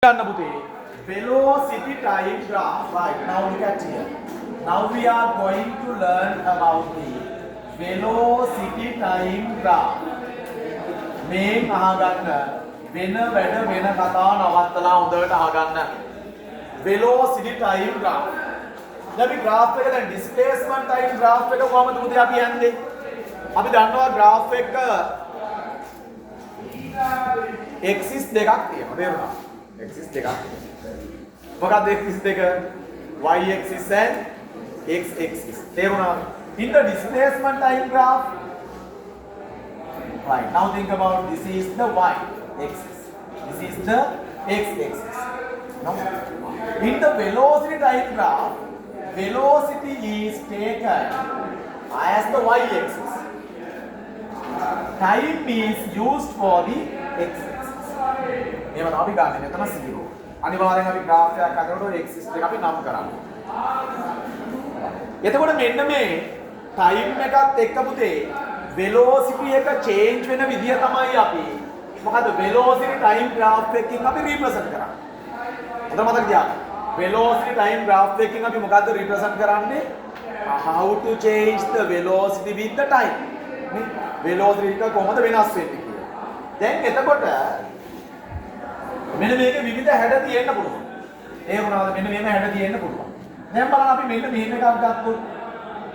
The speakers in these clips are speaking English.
Velocity time graph. Right, now look at here. Now we are going to learn about the velocity time graph. මේ අහගන්න වෙන වැඩ වෙන කතා නවත්තලා හොඳට අහගන්න. velocity time graph. දැන් අපි graph එක දැන් displacement time graph එක කොහමද පුතේ අපි යන්නේ? අපි දන්නවා graph එක axis දෙකක් තියෙනවා. තේරුණා? axis දෙකක්. මොකක්ද axis දෙක? y axis and x axis. තේරුණාද? In the displacement time graph, right, now think about this is the y axis. This is the x axis. Now, in the velocity time graph, velocity is taken as the y axis. Time is used for the x axis. මේව අපි ගන්න මෙතන 0. අනිවාර්යෙන් අපි graph එකක් අතරට x axis එක අපි නම් කරන්නේ. එතකොට මෙන්න මේ time එකත් එක්ක පුතේ velocity එක change වෙන විදිය තමයි අපි මොකද velocity time graph එකකින් අපි represent කරන්නේ. හොඳට මතක තියාගන්න. velocity time graph එකකින් අපි මොකද්ද represent කරන්නේ? How to change the velocity with the time. මේ velocity එක කොහොමද වෙනස් වෙන්නේ කියලා. දැන් එතකොට මෙන්න මේක විවිධ හැඩ තියෙන්න පුළුවන්. ඒ වුණාද මෙන්න මෙහෙම හැඩ තියෙන්න පුළුවන්. දැන් බලන්න අපි මෙන්න මෙහෙම එකක් ගත්තොත්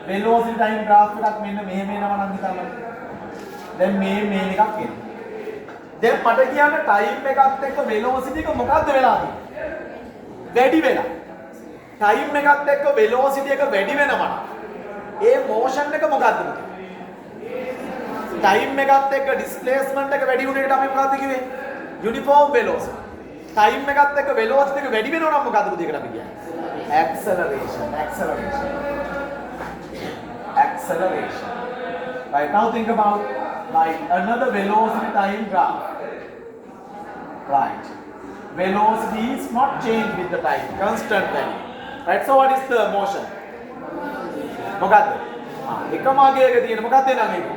velocity time graph එකක් මෙන්න මෙහෙම එනවා නම් හිතන්න. දැන් මේ එකක් එනවා. දැන් මට කියන්න time එකත් එක්ක velocity එක මොකද්ද වෙලා තියෙන්නේ? වැඩි වෙලා. time එකත් එක්ක velocity එක වැඩි වෙනවා. ඒ motion එක මොකද්ද? time එකත් එක්ක displacement එක වැඩි වුණ එකට අපි මොකද්ද කිව්වේ? uniform velocity. time එකත් එක්ක velocity එක වැඩි වෙනවා නම් මොකද්ද පුතේ එකට අපි කියන්නේ? acceleration. Right, now think about like another velocity time graph. Right, velocity is not changed with the time, constant value. Right, so what is the motion? මොකද්ද? එකම අගයක තියෙන මොකක්ද එනං ඒක?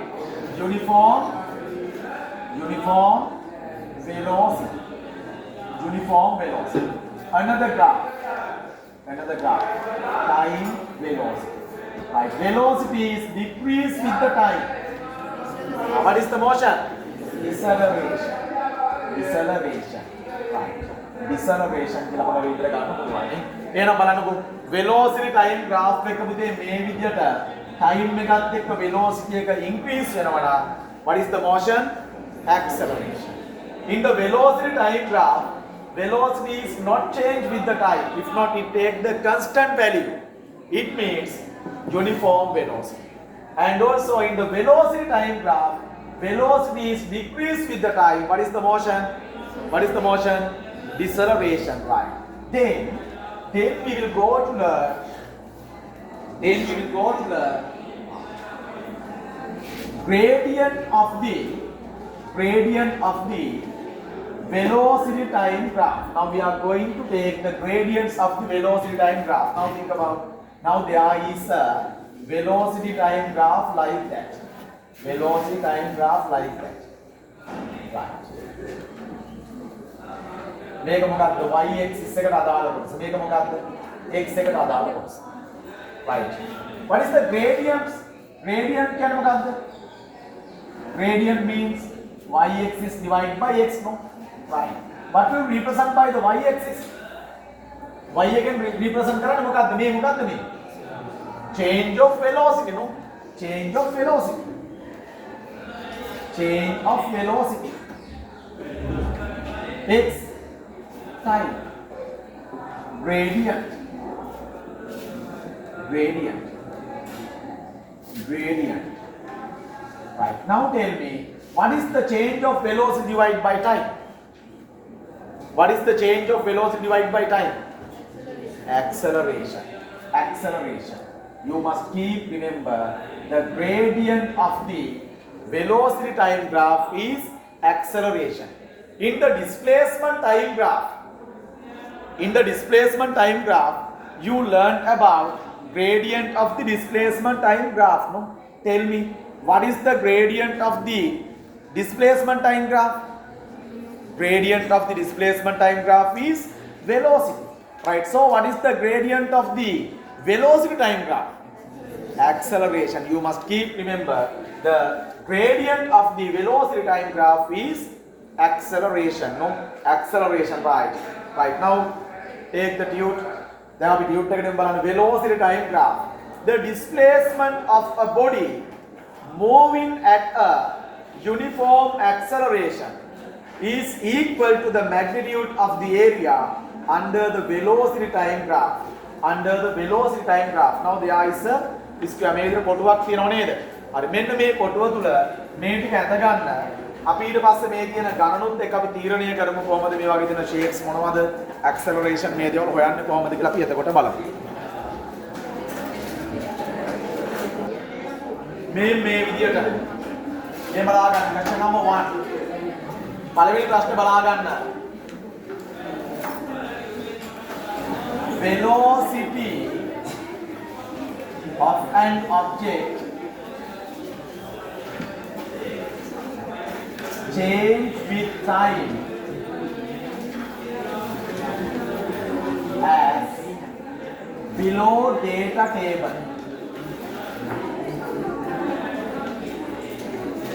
uniform velocity. Another graph, time velocity. Right, velocity is decreased with the time. What is the motion? Deceleration. Right, deceleration කියලා අපිට විතර ගන්න පුළුවන් නේ. එහෙනම් බලන්නකෝ velocity time graph එක පුතේ මේ විදියට time එකත් එක්ක velocity එක increase වෙනවා. What is the motion? Acceleration. In the velocity time graph, velocity is not changed with the time. If not, it takes the constant value. It means uniform velocity. And also in the velocity time graph, velocity is decreased with the time. What is the motion? Deceleration, right? Then we will go to the gradient of the velocity time graph. Now we are going to take the gradients of the velocity time graph. Now think about, now there is a velocity time graph like that. Right. මේක මොකක්ද? y axis එකට අදාළ කොටස. මේක මොකක්ද? x එකට අදාළ කොටස. Right. What is the gradient? Gradient කියන්නේ මොකක්ද? Gradient means y axis divided by x, no? Right. What will represent by the y axis? Y එකෙන් represent කරන්නේ මොකක්ද? මේ මොකක්ද මේ? Change of velocity, no? Change of velocity. X time. Gradient. Right. Now tell me, what is the change of velocity divided by time? What is the change of velocity divided by time? Acceleration. You must keep remember the gradient of the velocity time graph is acceleration. In the displacement time graph, you learned about gradient of the displacement time graph, no? Tell me, what is the gradient of the displacement time graph? Gradient of the displacement time graph is velocity. Right. So what is the gradient of the velocity time graph? Acceleration. You must keep remember the gradient of the velocity time graph is acceleration. No, acceleration. Right. Right. Now take the tube. Then we tube take the velocity time graph. The displacement of a body moving at a uniform acceleration is equal to the magnitude of the area under the velocity time graph. Under the velocity time graph. Now there is a square meter කොටුවක් තියෙනව නේද? හරි මෙන්න මේ කොටුව තුල මේ ටික ඇද ගන්න. අපි ඊට පස්සේ මේ තියෙන ගණනුත් එක්ක අපි තීරණය කරමු කොහොමද මේ වගේ තියෙන shapes මොනවද? acceleration මේ දේවල් හොයන්නේ කොහොමද කියලා අපි එතකොට බලමු. මේ විදියට මේ බලා ගන්න question number 1. පළවෙනි ප්‍රශ්නේ බලා ගන්න. Velocity of an object change with time as below data table.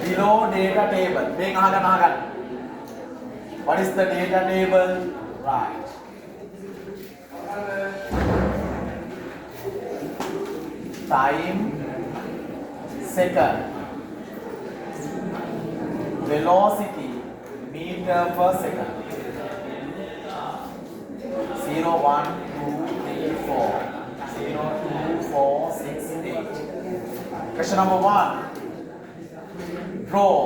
Below data table. මේක අහගන්න. What is the data table? Right. Time, second, velocity, meter per second. 0, 1, 2, 3, 4. 0, 2, 4, 6, 8. Question number 1. Draw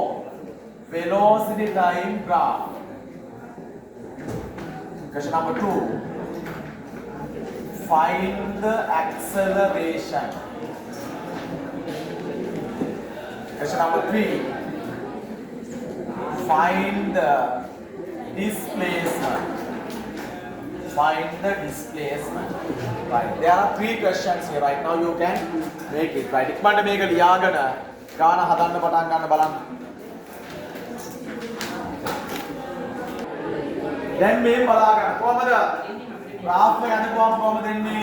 velocity time graph. Question number 2. Find the acceleration. Question number 3. Find the displacement. Find the displacement. Right. There are 3 questions here. Right now you can make it. Right. ඉක්මනට මේක ලියාගෙන ගාන හදන්න පටන් ගන්න බලන්න. දැන් මේ බලා ගන්න කොහමද? graph එක යනකොම් කොහොමද එන්නේ?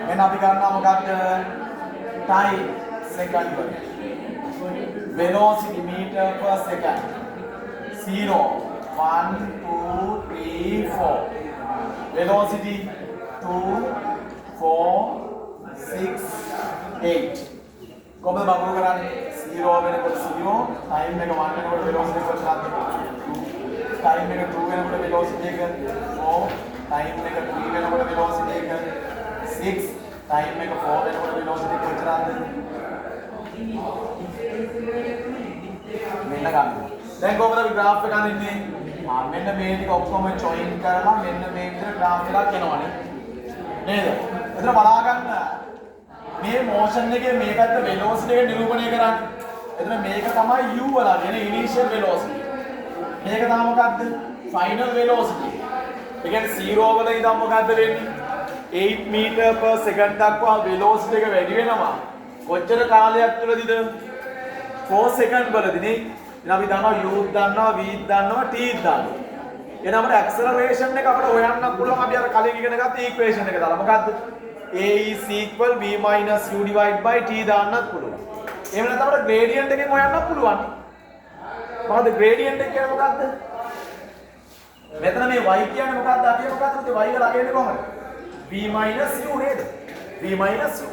එහෙනම් අපි ගන්නවා මොකක්ද? time second වල. Velocity meter per second. 0, 1, 2, 3, 4. Velocity 2, 4, 6, 8. කොහොමද බබරු කරන්නේ? 0 වෙනකොට 0, time එක 1 වෙනකොට velocity එක කොච්චරද? 2. time එක 2 වෙනකොට velocity එක 4. time එක 3 වෙනකොට velocity එක 6. time එක 4 වෙනකොට velocity කොච්චරද? මෙන්න ගන්න. දැන් කොහොමද අපි graph එක අඳින්නේ? මෙන්න මේ ටික ඔක්කොම join කරලා මෙන්න මේ විදිහට graph එකක් එනවනේ. නේද? එතන බලා ගන්න. මේ motion එකේ මේකට velocity එක නිරූපණය කරන්නේ. එතන මේක තමයි u වල එන initial velocity. මේක තමයි මොකද්ද? final velocity. ඒ කියන්නේ 0 වල ඉඳන් මොකද්ද වෙන්නේ? 8 meter per second දක්වා velocity එක වැඩි වෙනවා. කොච්චර කාලයක් තුලදීද? 4 second වලදීනේ. එහෙනම් අපි දන්නවා u දන්නවා v දන්නවා t දන්නවා. එහෙනම් අපේ acceleration එක අපිට හොයන්න පුළුවන් අපි අර කලින් ඉගෙන ගත්ත equation එක දාලා. මොකද්ද? a is equal v minus u divided by t දාන්නත් පුළුවන්. එහෙම නැත්නම් අපිට gradient එකෙන් හොයන්නත් පුළුවන්. මොකද gradient එක කියන්නේ මොකද්ද? මෙතන මේ y කියන්නේ මොකද්ද? අපි මොකද්ද? y වල අගයන්නේ කොහොමද? v minus u නේද? v minus u.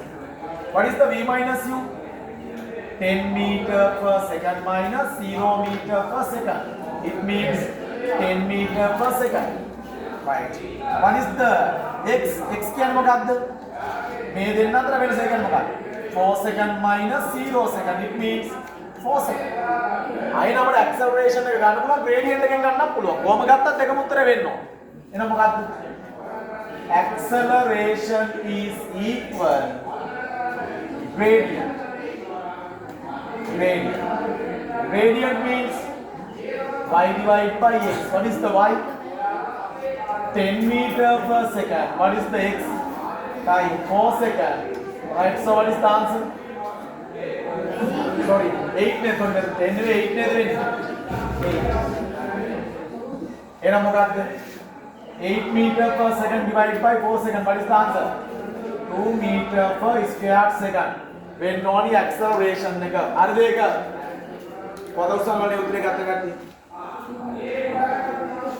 What is the v minus u? 10 meter per second minus 0 meter per second. It means 10 meter per second. Right. What is the x? X කියන්නේ මොකද්ද? මේ දෙන්න අතර වෙනස කියන්නේ මොකක්ද? 4 second minus 0 second. It means 4 second. අයින අපිට acceleration එක ගන්න පුළුවන් gradient එකෙන් ගන්නත් පුළුවන්. කොහොම ගත්තත් එකම උත්තරේ වෙන්න ඕන. එහෙනම් මොකද්ද? Acceleration is equal gradient. Gradient means y divided by x. What is the y? 10 meter per second. What is the x? Time 4 second. Right. So what is the answer? Sorry, 8 ne 10 ne 8 ne 8. එහෙනම් මොකක්ද? 8 meter per second divided by 4 second. What is the answer? 2 meter per square second. When only acceleration එක. හරිද ඒක? පොත උස්සන වලේ උත්තරේ ගත්ත කට්ටිය.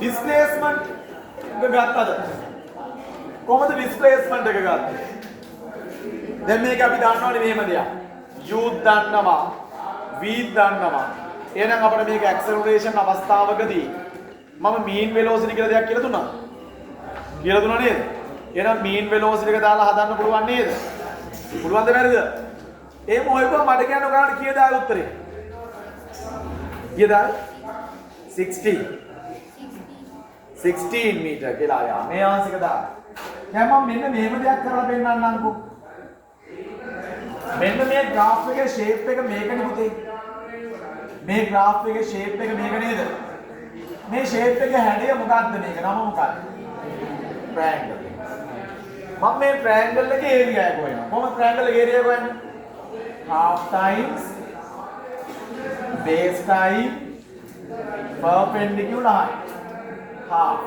displacement එක ගත්තද? කොහොමද displacement එක ගත්තේ? දැන් මේක අපි දන්නවනේ මෙහෙම දෙයක්. u දන්නවා, v දන්නවා. එහෙනම් අපිට මේක acceleration අවස්ථාවකදී මම mean velocity කියලා දෙයක් කියලා දුන්නා. කියලා දුන්නා නේද? එහෙනම් mean velocity එක දාලා හදන්න පුළුවන් නේද? පුළුවන්ද බැරිද? එහෙම හොයපුවා මට කියන්න ඔයාලට කීයද ආවේ උත්තරේ? කීයද ආවේ? 16 meter කියලා ආවා. මේ ආන්සර් එක දාන්න. දැන් මම මෙන්න මෙහෙම දෙයක් කරලා පෙන්නන්නම්කෝ. මෙන්න මේ graph එකේ shape එක මේකනේ පුතේ. මේ graph එකේ shape එක මේක නේද? මේ shape එකේ හැඩය මොකක්ද මේක? නම මොකක්ද? triangle. මම මේ triangle එකේ area එක හොයනවා. කොහොමද triangle එකේ area එක හොයන්නේ? half times base time perpendicular height. Half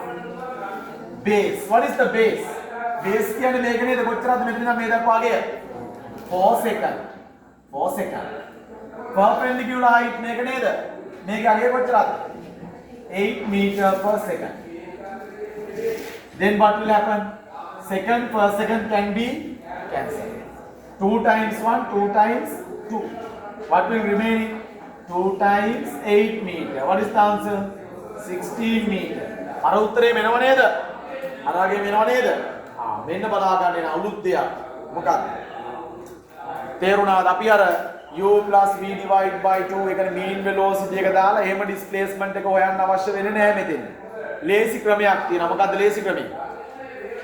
base. What is the base? Base කියන්නේ මේක නේද? කොච්චරද මෙතන ඉඳන් මේ දක්වා අගය? 4 second. 4 second. Perpendicular height මේක නේද? මේක අගය කොච්චරද? 8 meter per second. Then what will happen? Second per second can be cancelled. 2 times 1, 2 times 2. What will remain? 2 times 8 meter. What is the answer? 16 meter. අර උත්තරේ මෙනව නේද? අර වගේ මෙනව නේද? මෙන්න බලා ගන්න එන අලුත් දෙයක්. මොකක්ද? තේරුණාද? අපි අර u plus v divide by 2 එකනේ mean velocity එක දාලා එහෙම displacement එක හොයන්න අවශ්‍ය වෙන්නේ නැහැ මෙතෙන්. ලේසි ක්‍රමයක් තියෙනවා. මොකද්ද ලේසි ක්‍රමය?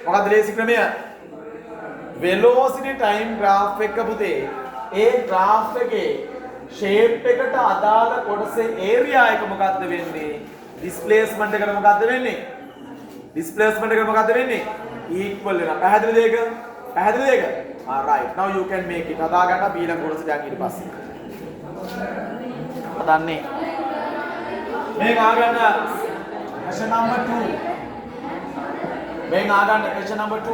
මොකද්ද ලේසි ක්‍රමය? velocity time graph එක පුතේ ඒ graph එකේ shape එකට අදාළ කොටසේ area එක මොකද්ද වෙන්නේ? displacement එකට මොකද්ද වෙන්නේ? displacement එකට මොකද්ද වෙන්නේ? equal වෙනවා. පැහැදිලිද ඒක? පැහැදිලිද ඒක? right. Now you can make it. හදා ගන්න ඊළඟ කොටස දැන් ඊට පස්සේ. හදන්නේ. මේක ආගන්න question number 2. මේක ආගන්න question number 2.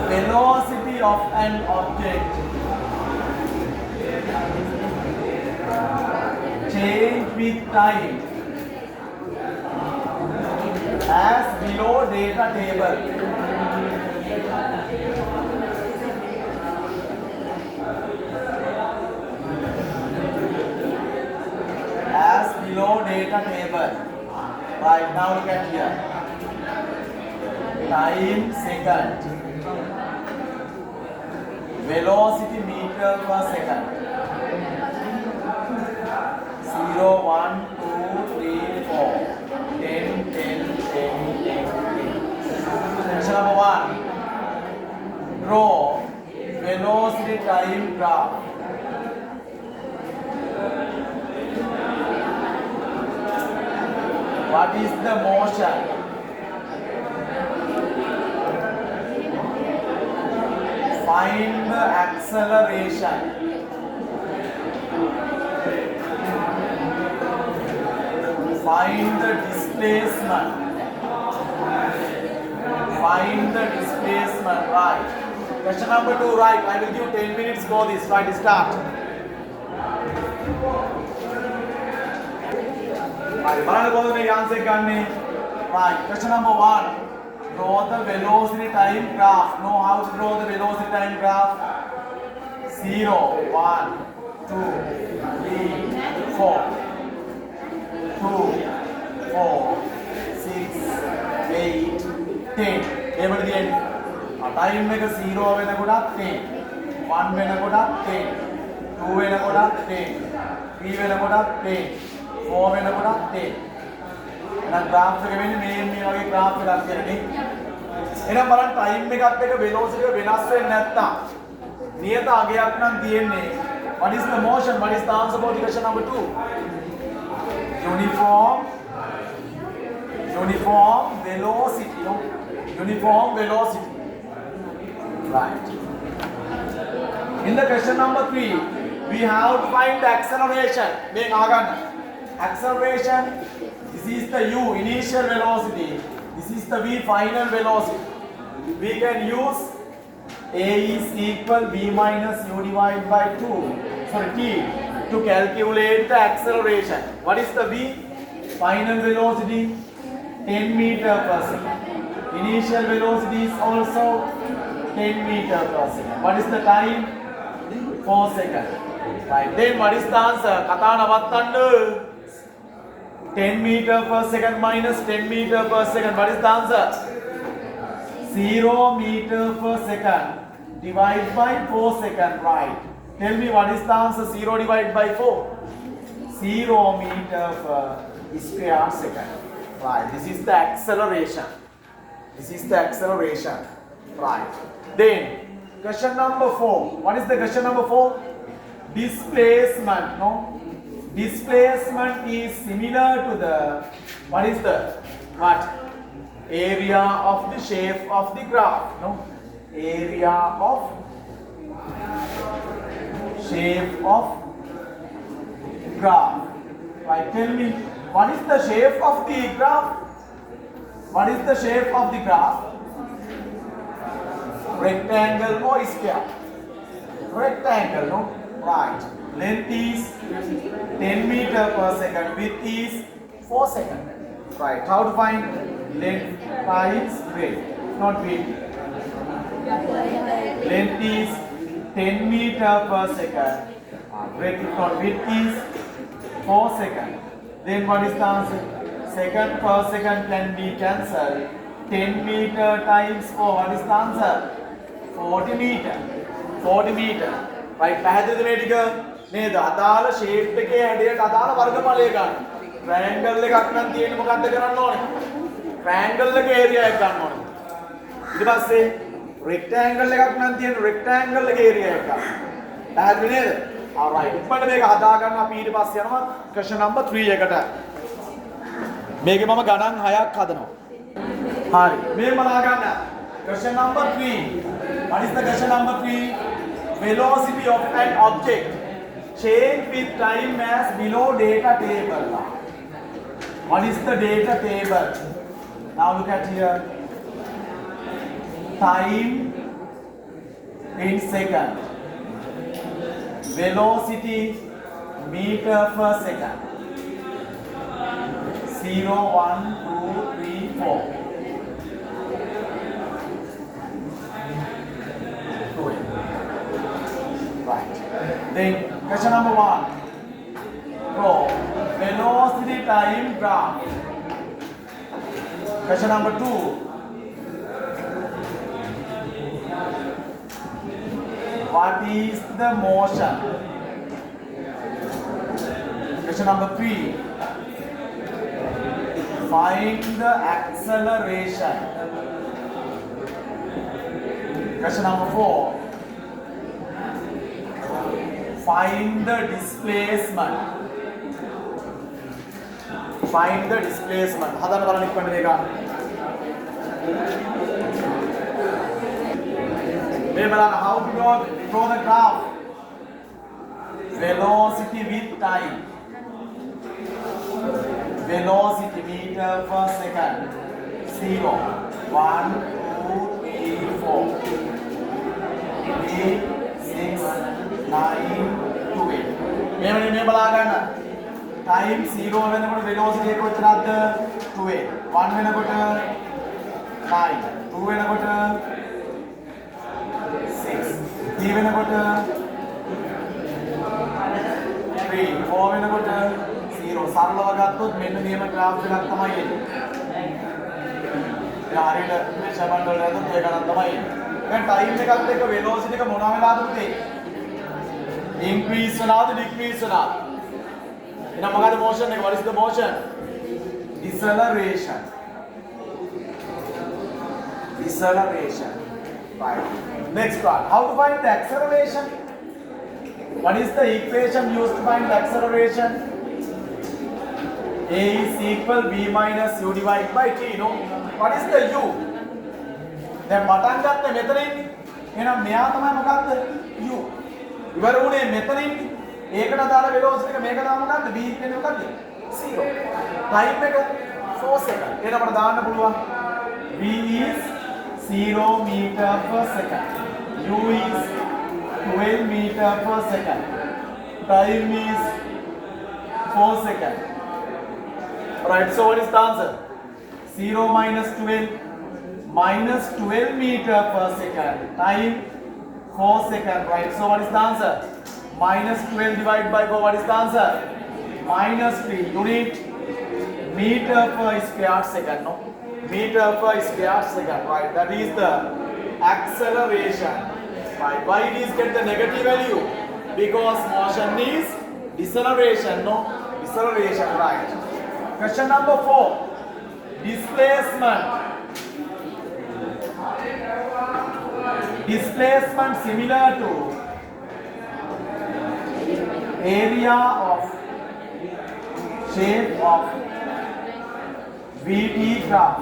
Velocity of an object change with time as below data table. As below data table. Right, now look at here. Time second. Velocity meter per second. 0, 1, 2, 3, 4. 10, 10, 10, 10, 10. Question number 1. Draw velocity time graph. What is the motion? Find the acceleration. Find the displacement. Find the displacement. Right. Question number 2. Right. I will give 10 minutes for this. Right. Start. Right. බලන්න කොහොමද මේ answer ගන්නෙ? Right. Question number 1. Draw the velocity time graph. Know how to draw the velocity time graph? 0, 1, 2, 3, 4. 2, 4, 6, 8, 10. එහෙමද කියන්නේ? time එක 0 වෙනකොටත් 10, 1 වෙනකොටත් 10, 2 වෙනකොටත් 10, 3 වෙනකොටත් 10, 4 වෙනකොටත් 10. එහෙනම් graph එක වෙන්නේ මේ වගේ graph එකක් කියන්නේ. එහෙනම් බලන්න time එකත් එක්ක velocity එක වෙනස් වෙන්නේ නැත්තම් නියත අගයක් නම් තියෙන්නේ. What is the motion? What is the answer for question number 2? Uniform velocity, no? Uniform velocity. Right. In the question number 3, We have to find the acceleration. මේක අහගන්න. Acceleration. This is the u initial velocity. This is the v final velocity. We can use a is equal v minus u divided by 2. Sorry, t to calculate the acceleration. What is the v? Final velocity 10 meter per second. Initial velocity is also 10 meter per second. What is the time? 4 seconds. Right. Then what is the answer? කතා නවත්තන්න. 10 meter per second minus 10 meter per second. What is the answer? 0 meter per second divided by 4 seconds. Right. Tell me what is the answer? 0 divided by 4. 0 meter per square second. Right. This is the acceleration. This is the acceleration. Right. Then question number 4. What is the question number 4? Displacement. No. Displacement is similar to the what is the what? Area of the shape of the graph. No. Area of shape of graph. Right. Tell me what is the shape of the graph? What is the shape of the graph? Rectangle or square? Rectangle, no? Right. Length is 10 meter per second. Width is 4 seconds. Right. How to find length times width? Not width. Length is 10 meter per second. Width is 4 seconds. Then what is the answer? Second per second can be cancelled. 10 meter times 4. What is the answer? 40 meter. 40 meter. Right. පැහැදිලිද මේ ටික? නේද? අදාළ shape එකේ හැඩයට අදාළ වර්ගඵලය ගන්න. triangle එකක් නම් තියෙන්නේ මොකද්ද කරන්න ඕනේ? triangle එකේ area එක ගන්න ඕනේ. ඊට පස්සේ rectangle එකක් නම් තියෙන්නේ rectangle එකේ area එක ගන්න. පැහැදිලි නේද? alright. ඉක්මනට මේක හදා ගන්න අපි ඊට පස්සේ යනවා question number 3 එකට. මේකේ මම ගණන් 6ක් හදනවා. හරි. මේ බලා ගන්න. question number 3. What is the question number 3? Velocity of an object change with time as below data table. What is the data table? Now look at here. Time in second. Velocity meter per second. 0, 1, 2, 3, 4. Right. Then question number 1. Draw velocity time graph. Question number 2. What is the motion? Question number 3. Find the acceleration. Question number 4. Find the displacement. Find the displacement. හදන්න බලන්න ඉක්මනට මේක. මේ බලන්න how to draw the graph. Velocity with time. Velocity meter per second. 0, 1, 2, 3, 4. 3, 6, 9, 2, 8. මේ බලා ගන්න. time 0 වෙනකොට velocity එක කොච්චරද? 2a. 1 වෙනකොට 9. 2 වෙනකොට 6. 3 වෙනකොට 3. 4 වෙනකොට 0. සරලව ගත්තොත් මෙන්න මෙහෙම graph එකක් තමයි එන්නේ. ඒ හරියට measurement වල හදොත් ඒ ගණන් තමයි එන්නේ. දැන් time එකත් එක්ක velocity එක මොනවා වෙලාද පුතේ? increase වෙනවද decrease වෙනවද? එහෙනම් මොකද motion එක? What is the motion? Deceleration. Deceleration. Right. Next one. How to find the acceleration? What is the equation used to find the acceleration? A is equal v minus u divided by t. No. What is the u? දැන් පටන් ගත්තේ මෙතන ඉන්නේ. එහෙනම් මෙයා තමයි මොකක්ද? u. ඉවර වුණේ මෙතන ඉන්නේ. ඒකට දාලා velocity එක මේක දාමු ගන්න v කියන්නේ මොකද්ද 0 time එක 4 second එහෙනම් අපිට දාන්න පුළුවන් v is 0 meter per second u is 12 meter per second time is 4 second right so what is the answer 0 minus 12 meter per second time 4 second right so what is the answer minus 12 divided by 4 what is the answer minus 3 unit meter per square second no meter per square second right that is the acceleration right why it is get the negative value because motion is deceleration no deceleration right question number 4 displacement similar to area of shape of VT graph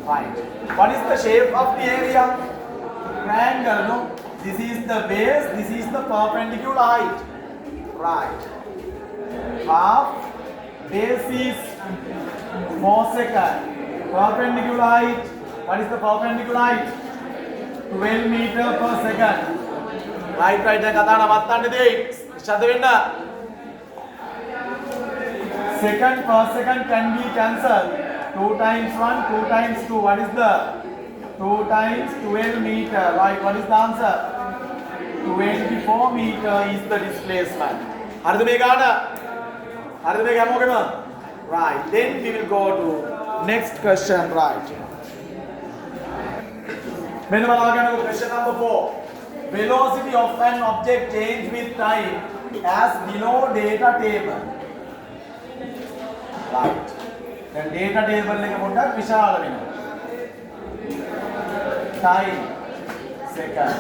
right what is the shape of the area triangle no this is the base this is the perpendicular height right half base is 4 second perpendicular height what is the perpendicular height 12 meter per second right දැන් කතා නවත්තන්න දෙයි ශබ්ද වෙන්න second per second can be cancelled 2 times 1 2 times 2 what is the 2 times 12 meter right what is the answer 24 meter is the displacement හරිද මේ ගාන හරිද මේ හැමෝගෙම right then we will go to next question right මෙන්න බලන්න ගන්නකො question number 4 velocity of an object change with time as below data table right then data table එක පොඩ්ඩක් විශාල වෙනවා time second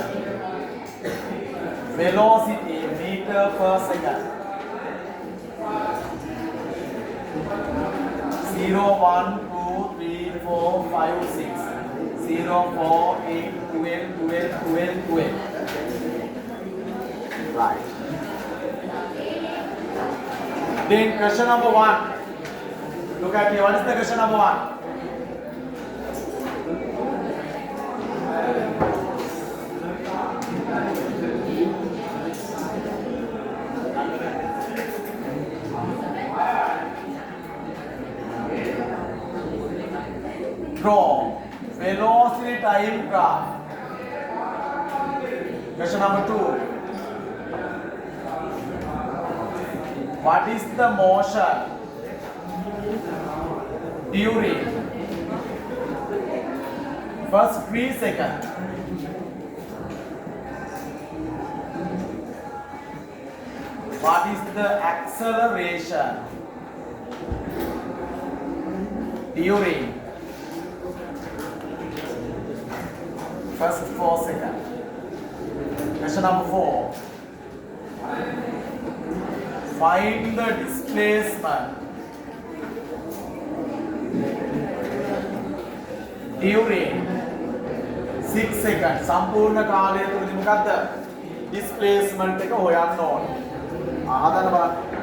velocity meter per second 0 1 2 3 4 5 6 0 4 8 12 12 12 right then question number 1 look at here what is the question number 1 draw velocity time graph question number 2 what is the motion during first 3 seconds what is the acceleration during first 4 seconds question number 4 find the displacement during 6 seconds සම්පූර්ණ කාලය තුලදී මොකද්ද displacement එක හොයන්න ඕනේ. ආහදන්න බලන්න.